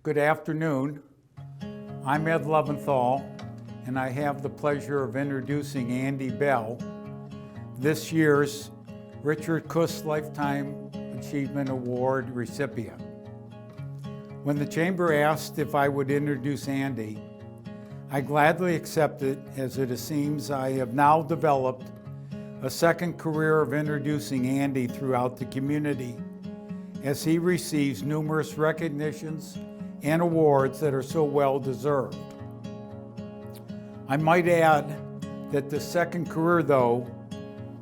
Good afternoon. I'm Ed Leventhal, and I have the pleasure of introducing Andy Bell, this year's Richard Kuss Lifetime Achievement Award recipient. When the Chamber asked if I would introduce Andy, I gladly accepted, as it seems I have now developed a second career of introducing Andy throughout the community as he receives numerous recognitions and awards that are so well deserved. I might add that the second career, though,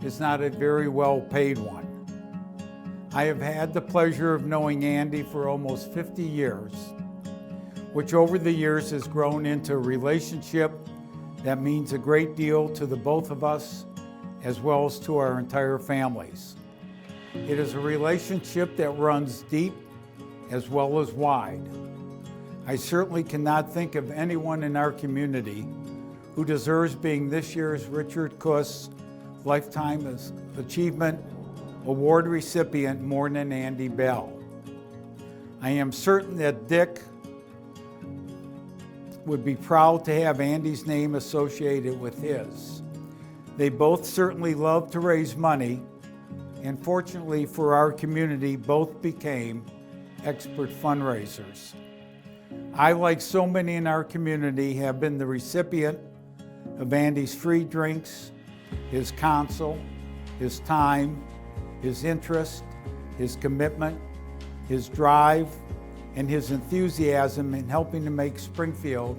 is not a very well paid one. I have had the pleasure of knowing Andy for almost 50 years, which over the years has grown into a relationship that means a great deal to the both of us as well as to our entire families. It is a relationship that runs deep as well as wide. I certainly cannot think of anyone in our community who deserves being this year's Richard Kuss Lifetime Achievement Award recipient more than Andy Bell. I am certain that Dick would be proud to have Andy's name associated with his. They both certainly love to raise money, and fortunately for our community, both became expert fundraisers. I, like so many in our community, have been the recipient of Andy's free drinks, his counsel, his time, his interest, his commitment, his drive, and his enthusiasm in helping to make Springfield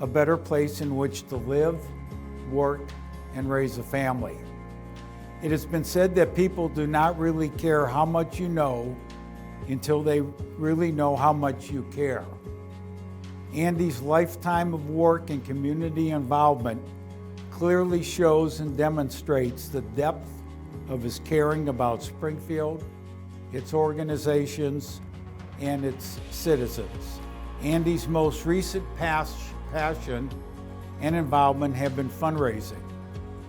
a better place in which to live, work, and raise a family. It has been said that people do not really care how much you know until they really know how much you care. Andy's lifetime of work and community involvement clearly shows and demonstrates the depth of his caring about Springfield, its organizations, and its citizens. Andy's most recent passion and involvement have been fundraising.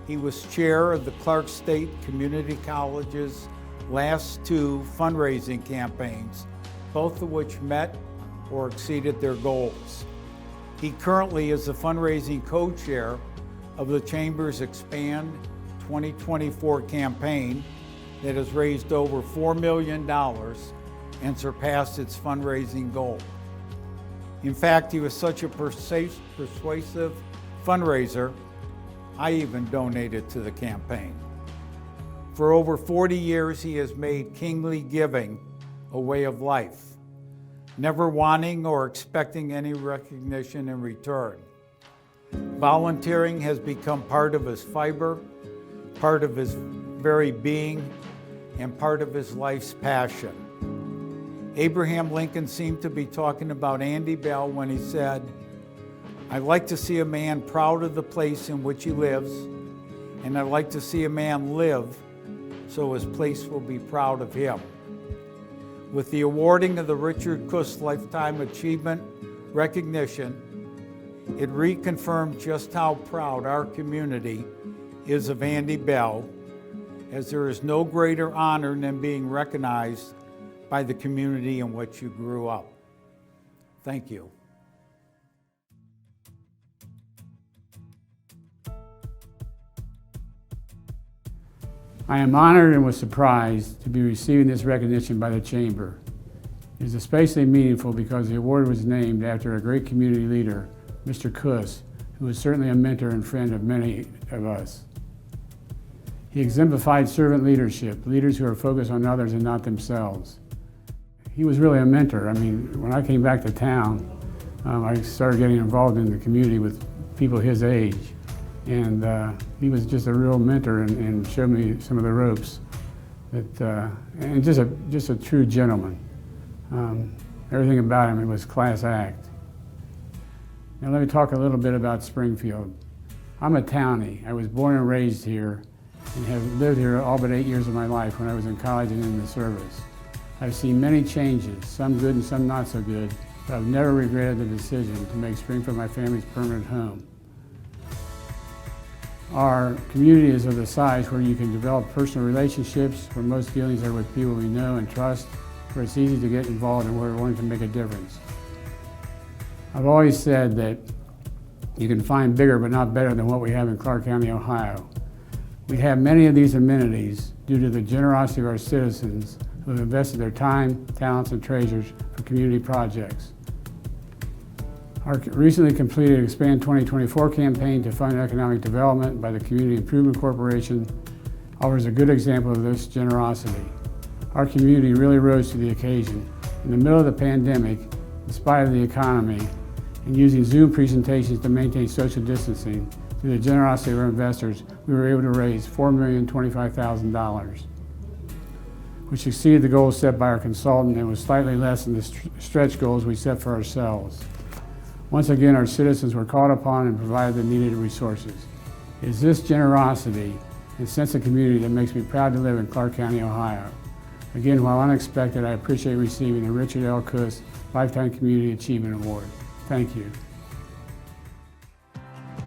He was chair of the Clark State Community College's last two fundraising campaigns, both of which met or exceeded their goals. He currently is the fundraising co-chair of the Chamber's Expand 2024 campaign that has raised over $4 million and surpassed its fundraising goal. In fact, he was such a persuasive fundraiser, I even donated to the campaign. For over 40 years, he has made kingly giving a way of life, never wanting or expecting any recognition in return. Volunteering has become part of his fiber, part of his very being, and part of his life's passion. Abraham Lincoln seemed to be talking about Andy Bell when he said, "I like to see a man proud of the place in which he lives, and I like to see a man live so his place will be proud of him." With the awarding of the Richard Kuss Lifetime Achievement recognition, it reconfirmed just how proud our community is of Andy Bell, as there is no greater honor than being recognized by the community in which you grew up. Thank you. I am honored and was surprised to be receiving this recognition by the Chamber. It is especially meaningful because the award was named after a great community leader, Mr. Kuss, who was certainly a mentor and friend of many of us. He exemplified servant leadership, leaders who are focused on others and not themselves. He was really a mentor. I mean, when I came back to town, I started getting involved in the community with people his age. And he was just a real mentor and showed me some of the ropes. And just a true gentleman. Everything about him, it was class act. Now let me talk a little bit about Springfield. I'm a townie. I was born and raised here and have lived here all but 8 years of my life when I was in college and in the service. I've seen many changes, some good and some not so good, but I've never regretted the decision to make Springfield my family's permanent home. Our community is of the size where you can develop personal relationships, where most dealings are with people we know and trust, where it's easy to get involved and where we're willing to make a difference. I've always said that you can find bigger but not better than what we have in Clark County, Ohio. We have many of these amenities due to the generosity of our citizens who have invested their time, talents, and treasures for community projects. Our recently completed Expand 2024 campaign to fund economic development by the Community Improvement Corporation offers a good example of this generosity. Our community really rose to the occasion. In the middle of the pandemic, in spite of the economy, and using Zoom presentations to maintain social distancing, through the generosity of our investors, we were able to raise $4,025,000, which exceeded the goals set by our consultant and was slightly less than the stretch goals we set for ourselves. Once again, our citizens were called upon and provided the needed resources. It is this generosity and sense of community that makes me proud to live in Clark County, Ohio. Again, while unexpected, I appreciate receiving the Richard L. Kuss Lifetime Community Achievement Award. Thank you.